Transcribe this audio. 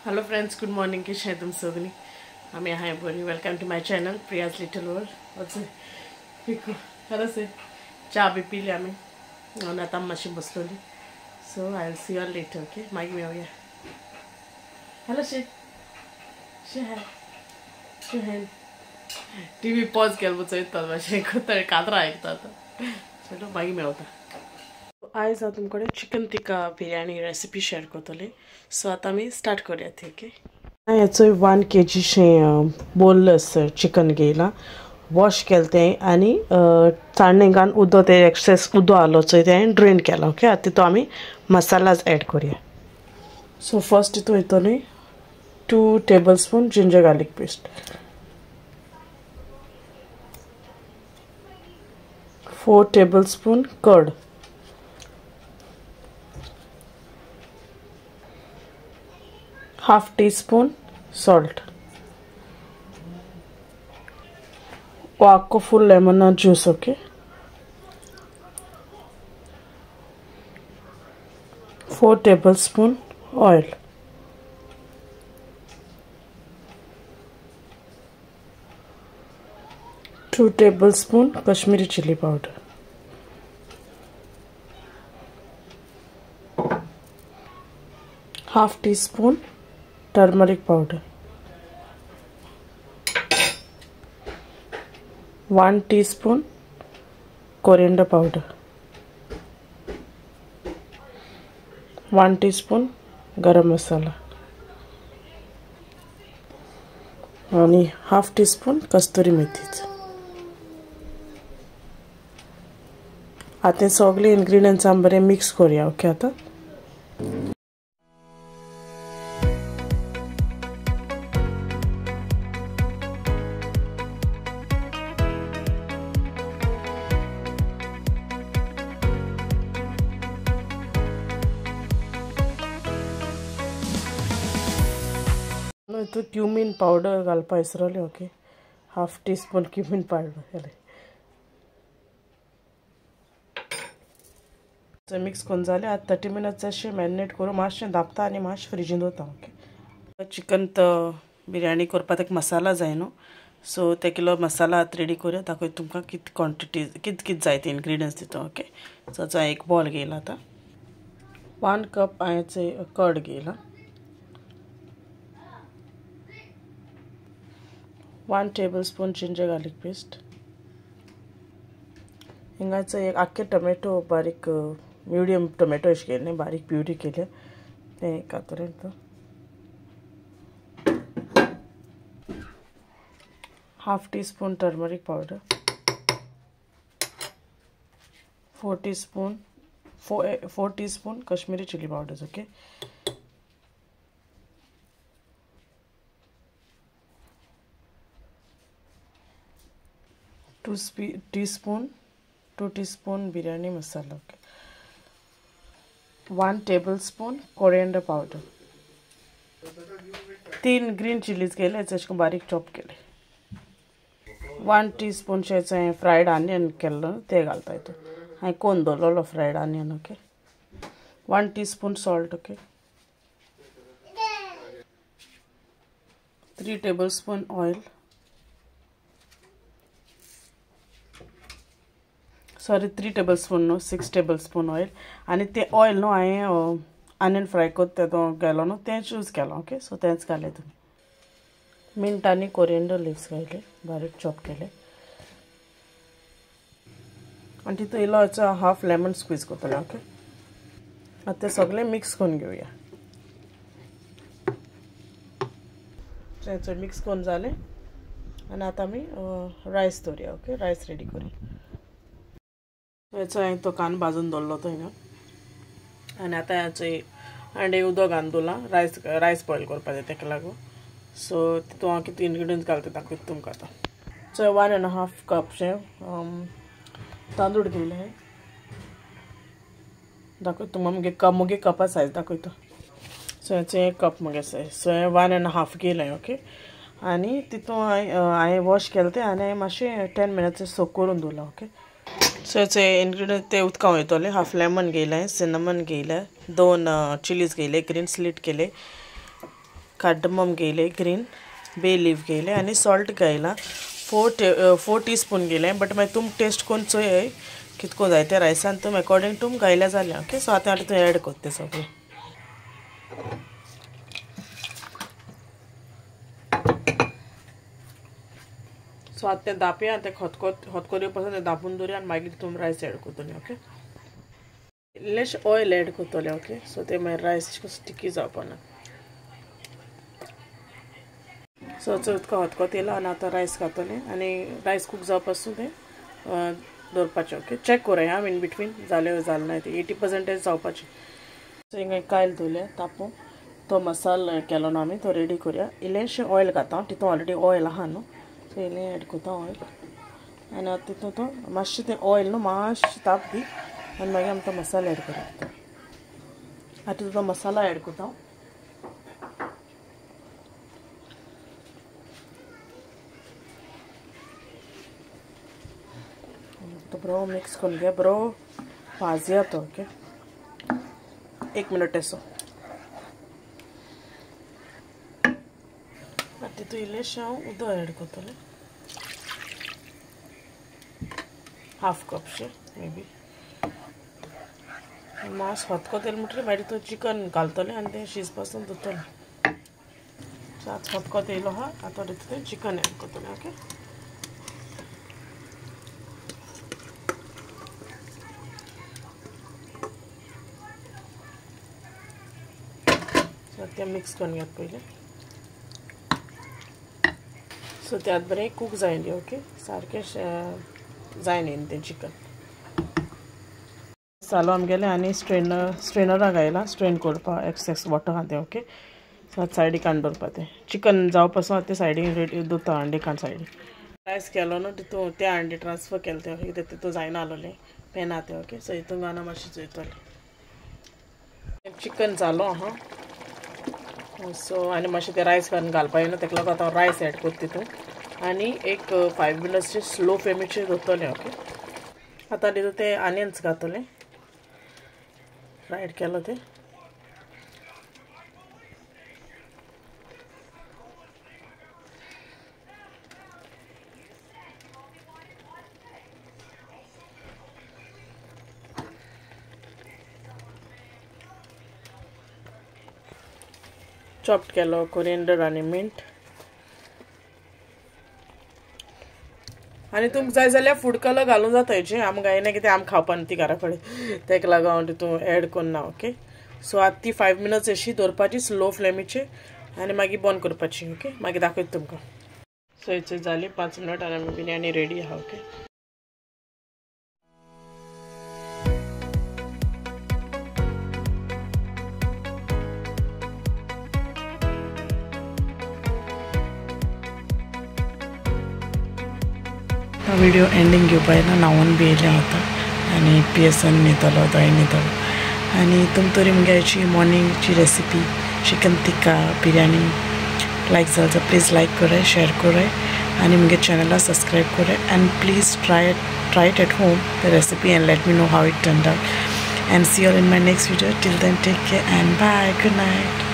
Hello friends, good morning. कशी आहे तुम्ही सगळी? आम्ही आहे बरी. Welcome to my channel Priya's little world. What's पिकू खरंच आहे. चहा बी पिली आम्ही आणि आता मशी बसलोली. So I will see you later. Okay मागे येऊया. हॅलो शे हाय टीव्ही पॉज केलं बुच येतात मासे कोणतरी कादरा ऐकतात. चलो मागे मिळवता. आज हांव तुमकडे चिकन टिक्का बिर्याणी रेसिपी शेअर करतले. सो आता मी स्टार्ट करूया. ओके याचं 1 kg शे बोनलेस चिकन घेयला वॉश केलं ते आणि चाळणेगान उदो ते एक्सेस उदो आलो चोय ते ड्रेन केला. ओके आता तितून आम्ही मसालाज ॲड करूया. सो फर्स्ट तितून येतले 2 tablespoon ginger garlic paste, 4 tablespoon curd, 1/2 teaspoon salt, one full lemon juice. Okay, 4 tablespoon oil, 2 tablespoon Kashmiri chili powder, 1/2 teaspoon turmeric powder, 1 teaspoon coriander powder, 1 teaspoon garam masala आणि 1/2 teaspoon कस्तुरी मेथी. आता सगळे ingredients आम बरे mix करूया. Okay आता तो cumin powder घालपा विसरले. Okay 1/2 teaspoon cumin powder mix करून जाले. आता 30 minutes अशें मॅरिनेट करून मातशें धांपता आनी मातशें फ्रिजीन दवरता. ओके चिकन बिर्याणी करपाक एक मसाला जाय न्हू. सो ते किलो मसाला आतां रेडी करूया. दाखय तुमकां कित क्वॉन्टिटी कित जाय ते इंग्रेडियंट्स तितून. ओके सो एक बॉल घेयला. आतां 1 cup हांवें कर्ड घेयला, 1 tablespoon जिंजर गार्लिक पेस्ट, हिंगाचं एक आख्खे टोमॅटो बारीक मीडियम टोमॅटो अशें केले बारीक प्युरी केले ते कातरेन. 1/2 teaspoon turmeric powder, 4 teaspoon Kashmiri chilli powder. Okay 2 teaspoon biryani masala. Okay 1 tablespoon coriander powder, 3 green chillies केले जशें बारीक चॉप केले, 1 teaspoon शें फ्रायड ऑनियन केल्लो ते घालता हितून. हांवें कोण दवरलेलो fried onion. Okay 1 teaspoon salt. Okay 3 tablespoon oil, sorry 3 tablespoon न्हू 6 tablespoon ऑयल. आणि ते ऑयल न्हू हांवें ऑनियन फ्राय करता तो गेलो न्हू तेंच यूज केलो. ओके सो तेंच घाले तुमी. मिंट आनी कोरिएंडर लिव्स घायले बारीक चॉप केले आणि तितून इल्लो हाफ लेमन स्क्वीज करतले. ओके आता ते सगळे मिक्स करून घेवया. मिक्स करून जाले आणि आता आमी रायस दवरुया. ओके रायस रेडी करूया. हांवें तो कांदो भाजून दवरलो तो हिंगा आनी आतां हांडे उदक घालून दवरला रायस बॉयल करपा जाय तेका लागून. सो तितून हांव कितें इंग्रेडियंट्स घालता दाखयता तुमकां आतां. सो 1.5 cup तांदूळ घेयले दाखयता तुमकां मुगे कपा सायज दाखयता. सो हेचो 1 cup मुगे सायज. सो 1.5 घेयलें. ओके आनी तितून हांवें वॉश केलें तें आनी हांवें मातशें 10 minutes सोक करून दवरला. ओके सो हेचे इंग्रेडियंट ते उदकां वयतले. हाफ लेमन घेयलें, सिनमन घेयलें, 2 चिलीज घेयले ग्रीन स्लीट केले, कार्डमम घेयले ग्रीन, बे लीफ घेयले आनी सॉल्ट घायला 4 टीस्पून घेयले. बट मागीर तुम टेस्ट करून चोय कितको जाय ते रायसान तुम अकॉर्डिंग तुम घायल्या जालें. ओके, सो आतां तूं एड कोत्ता तें सगळें. सो आतां तें दापया आनी तें खतखतो पासून तें दापून दवरया आनी मागीर तुम रायस एड कोत्तले. ओके, इल्लेशें ऑयल एड कोत्तले. ओके, सो ते मागीर रायस स्टिकी जावपाना. सो चोतको खतखतो येयलो आनी आतां रायस घातले आनी रायस कूक जावपासून तें दवरपाचें. ओके, चॅक कोराय हांव इन बिटवीन जालें जालें ना तें 80% जावपाचें. सो हिंगा कायल दवरल्या तापोवन तो मसालो केलो न्हू आमी तो रेडी करुया. इल्लेशें ऑयल घाता, तितून ऑलरेडी ऑयल आहा न्हू, सो इल्लें एड कोता ऑयल आनी आतां तितून तो मातशें तें ऑयल न्हू मातशें ताप दी आनी मागीर आमी तो मसालो एड करुया. आतां तितून तो मसाला एड कोता. तो बरो मिक्स करून घे, बरो भाजया तो. ओके, 1 मिनट एसो. तितून इल्लेशें हांव उदक एड कोत्तलें, हाफ कपशें मे बी. मातशें खतखतो येयलें म्हणटकीर मागीर तो चिकन घालतलें आनी तें शिजपासून दवरतलें. सो आतां खतखतो येयलो आहा, आतां तितून चिकन एड कोत्तलें. ओके, सो तें मिक्स करून घेत पयलें. सो ते आतां बरें कूक जायन दी. ओके, सारकें जायन येयन तें चिकन. मसालो आमगेले आनी स्ट्रेनराक घायला स्ट्रेन करपा एक्सेस वॉटर आहा तें. ओके, सो आतां सायडीक काडून दवरपा तें चिकन जावं पासून आतां तें सायडीक रेडी दवरता हांडी काडून सायडीक. रायस केलो न्हू तितून ते हांडी ट्रान्सफर केलें तें. कित्याक तितून जायना आसलोलें पेना तें. ओके, सो हितून घालून मातशें चोयतलें. चिकन जालो आहा, सो आनी मातशें तें रायस घालून घालपा येना, तेका लागून आतां रायस एड कोत्ता तितून आनी एक 5 मिनट्स स्लो फ्लेमीचेर दवरतलें. ओके, आतां तितून ते आनियन्स घातलें फ्रायड केलो तें. चॉप्ड केलो कोरिएंडर आनी मिंट आनी तुमकां जाय जाल्यार फूड कलर घालूं जाता हेजें. आमी गायना कित्याक आमी खावपा न्ही ती घरा कडेन, तेका लागून हांव तितून एड कोन्ना. ओके, सो आतां ती 5 मिनट्स अशी दवरपाची स्लो फ्लेमीचेर आनी मागीर बंद करपाची. ओके, मागीर दाखयता तुमकां. सो हिचो जाली 5 मिनट आनी आमी बिरयानी रेडी आहा. ओके, व्हिडिओ एंडिंग घेवपा येयला, न्हांवून बी येयलें आतां आनी पियेसन न्हिदलो दोय न्हिदलो. आनी तुम तरी मुगे हेची मॉर्निंगची रेसिपी चिकन टिक्का बिरयानी लायक जाल जाल्यार प्लीज लायक कराय, शेअर कराय आनी मुगे चॅनला सब्सक्रायब कराय. End please try it at home the recipe and let me know how it turned out. And see you all in my next video. Till then, take care and bye. Good night.